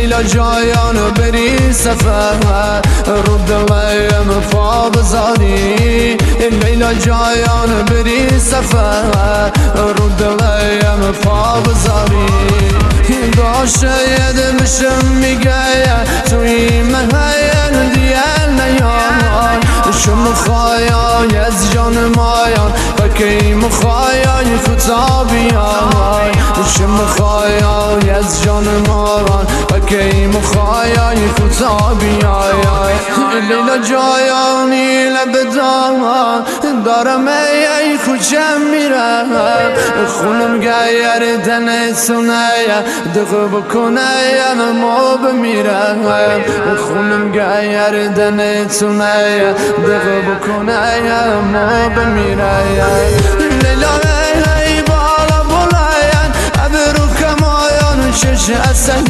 لیلا جایان بری سفر رو دلم پا بذاری لیلا جایان بری سفر رو دلم پا بذاری داشته بشم میگه توی محیل دیل نیان شم خواهی از جان مایان و کی مخواهی فتابیان شم خواهی از جان مایان و کی مخواهی فتابیان لیلا جایانی لبدان دارم ای خوشم میرم خونم گیر دن سونه دقه بکنه ما بمیرم خونم گیر دن سونه دقه بکنه ما بمیرم لیلا ای بالا بلاین ابرو کمایان شش اصل